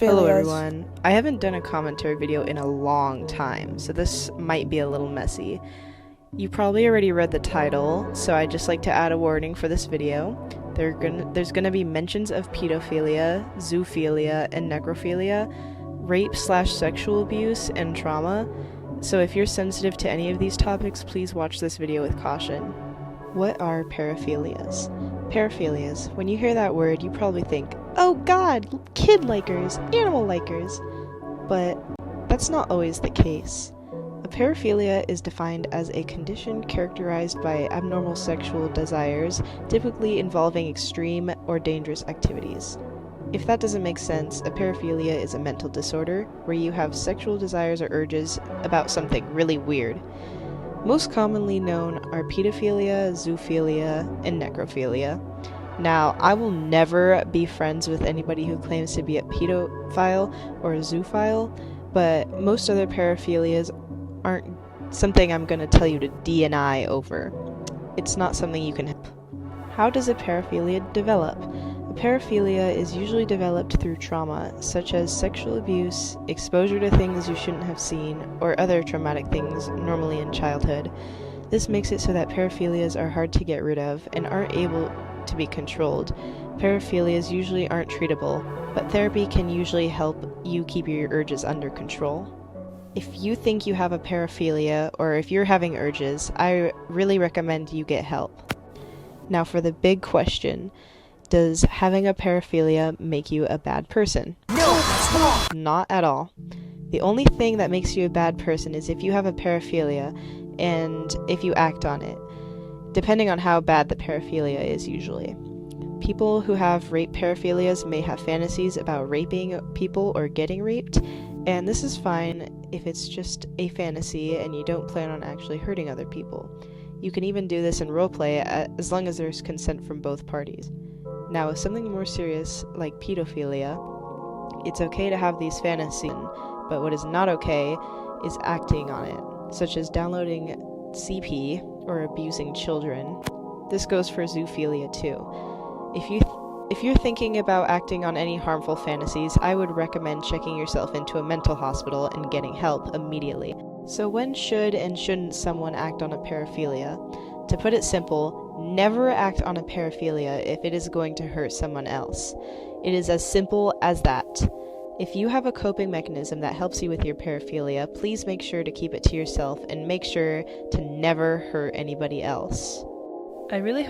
Hello Paraphilias. everyone. I haven't done a commentary video in a long time, so this might be a little messy. You probably already read the title, so I'd just like to add a warning for this video. There's gonna be mentions of pedophilia, zoophilia, and necrophilia, rape/sexual abuse, and trauma, so if you're sensitive to any of these topics, please watch this video with caution. What are paraphilias? Paraphilias. When you hear that word, you probably think, oh god, kid likers, animal likers. But that's not always the case. A paraphilia is defined as a condition characterized by abnormal sexual desires, typically involving extreme or dangerous activities. If that doesn't make sense, a paraphilia is a mental disorder where you have sexual desires or urges about something really weird. Most commonly known are pedophilia, zoophilia, and necrophilia. Now, I will never be friends with anybody who claims to be a pedophile or a zoophile, but most other paraphilias aren't something I'm going to tell you to DNI over. It's not something you can help. How does a paraphilia develop? A paraphilia is usually developed through trauma, such as sexual abuse, exposure to things you shouldn't have seen, or other traumatic things normally in childhood. This makes it so that paraphilias are hard to get rid of and aren't able to be controlled. Paraphilias usually aren't treatable, but therapy can usually help you keep your urges under control. If you think you have a paraphilia, or if you're having urges, I really recommend you get help. Now for the big question. Does having a paraphilia make you a bad person? No, it's not. Not at all. The only thing that makes you a bad person is if you have a paraphilia and if you act on it, depending on how bad the paraphilia is usually. People who have rape paraphilias may have fantasies about raping people or getting raped, and this is fine if it's just a fantasy and you don't plan on actually hurting other people. You can even do this in roleplay as long as there's consent from both parties. Now, with something more serious, like pedophilia, it's okay to have these fantasies, but what is not okay is acting on it, such as downloading CP or abusing children. This goes for zoophilia too. If you're thinking about acting on any harmful fantasies, I would recommend checking yourself into a mental hospital and getting help immediately. So when should and shouldn't someone act on a paraphilia? To put it simple, never act on a paraphilia if it is going to hurt someone else. It is as simple as that. If you have a coping mechanism that helps you with your paraphilia, please make sure to keep it to yourself and make sure to never hurt anybody else. I really hope